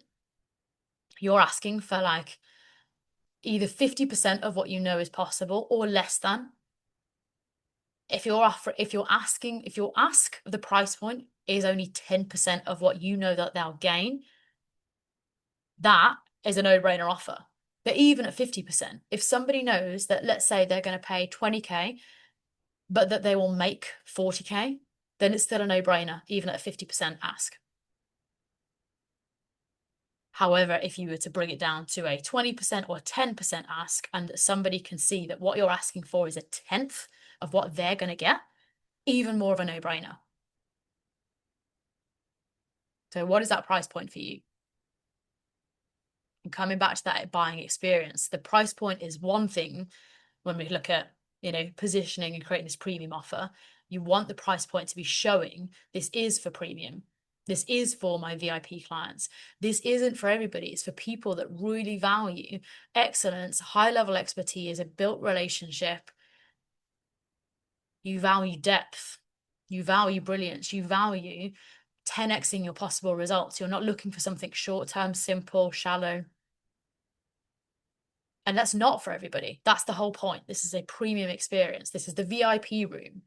you're asking for like either 50% of what you know is possible or less than. If your ask the price point is only 10% of what you know that they'll gain, that is a no-brainer offer. But even at 50%, if somebody knows that, let's say they're going to pay 20K, but that they will make 40K, then it's still a no-brainer, even at a 50% ask. However, if you were to bring it down to a 20% or 10% ask, and somebody can see that what you're asking for is a 10th of what they're going to get, even more of a no-brainer. So what is that price point for you? And coming back to that buying experience, the price point is one thing when we look at, positioning and creating this premium offer. You want the price point to be showing this is for premium. This is for my VIP clients. This isn't for everybody. It's for people that really value excellence, high level expertise, a built relationship. You value depth. You value brilliance. You value 10xing your possible results. You're not looking for something short term, simple, shallow. And that's not for everybody. That's the whole point. This is a premium experience. This is the VIP room.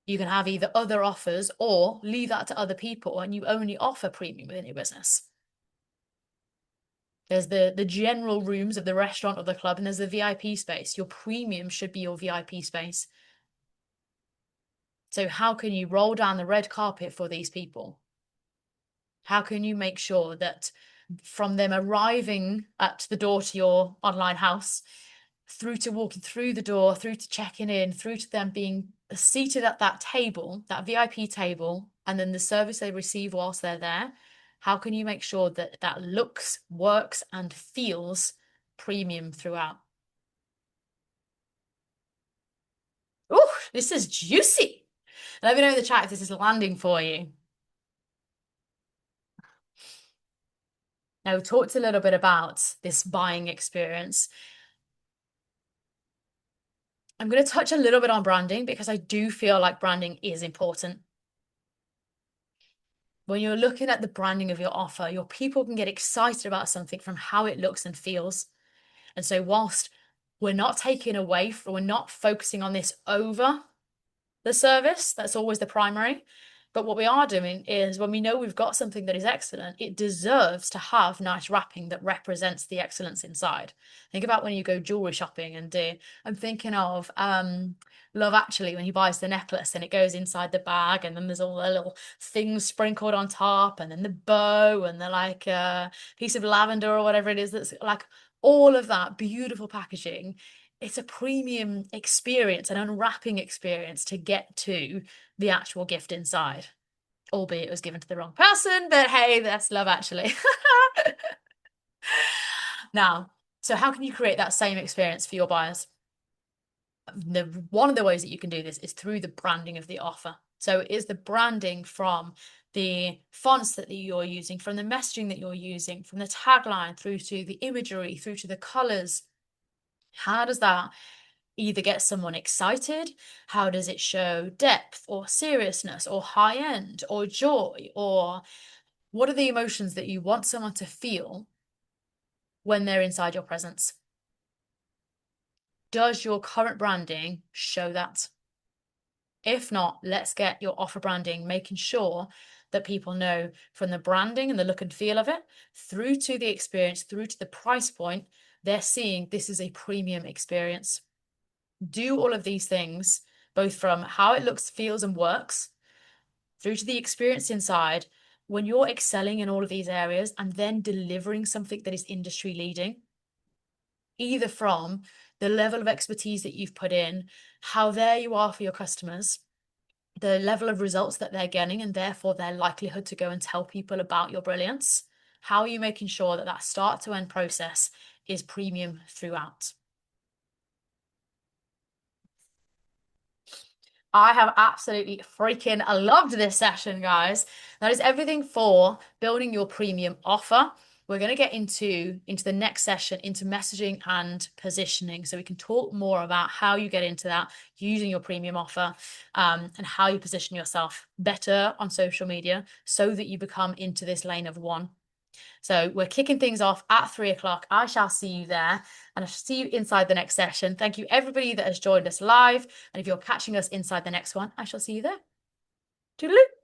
You can have either other offers or leave that to other people, and you only offer premium within your business. There's the general rooms of the restaurant or the club, and there's the VIP space. Your premium should be your VIP space. So how can you roll down the red carpet for these people? How can you make sure that from them arriving at the door to your online house, through to walking through the door, through to checking in, through to them being seated at that table, that VIP table, and then the service they receive whilst they're there, how can you make sure that that looks, works, and feels premium throughout? Oh, this is juicy. Let me know in the chat if this is landing for you. Now, we talked a little bit about this buying experience. I'm going to touch a little bit on branding because I do feel like branding is important. When you're looking at the branding of your offer, your people can get excited about something from how it looks and feels. And so whilst we're not taking we're not focusing on this over the service, that's always the primary. But what we are doing is when we know we've got something that is excellent, it deserves to have nice wrapping that represents the excellence inside. Think about when you go jewelry shopping and do, I'm thinking of Love Actually when he buys the necklace and it goes inside the bag and then there's all the little things sprinkled on top and then the bow and the like piece of lavender or whatever it is that's like all of that beautiful packaging. It's a premium experience, an unwrapping experience to get to the actual gift inside, albeit it was given to the wrong person, but hey, that's Love Actually. Now, so how can you create that same experience for your buyers? One of the ways that you can do this is through the branding of the offer. So is the branding from the fonts that you're using, from the messaging that you're using, from the tagline through to the imagery, through to the colors. How does that either get someone excited? How does it show depth or seriousness or high end or joy? Or what are the emotions that you want someone to feel when they're inside your presence? Does your current branding show that? If not, let's get your offer branding, making sure that people know from the branding and the look and feel of it through to the experience, through to the price point, they're seeing this is a premium experience. Do all of these things, both from how it looks, feels, and works, through to the experience inside. When you're excelling in all of these areas and then delivering something that is industry leading, either from the level of expertise that you've put in, how there you are for your customers, the level of results that they're getting, and therefore their likelihood to go and tell people about your brilliance. How are you making sure that that start to end process is premium throughout? I have absolutely freaking loved this session, guys. That is everything for building your premium offer. We're going to get into the next session, into messaging and positioning, so we can talk more about how you get into that using your premium offer, and how you position yourself better on social media so that you become into this lane of one. So we're kicking things off at 3 o'clock. I shall see you there and I shall see you inside the next session. Thank you, everybody that has joined us live. And if you're catching us inside the next one, I shall see you there. Toodaloo.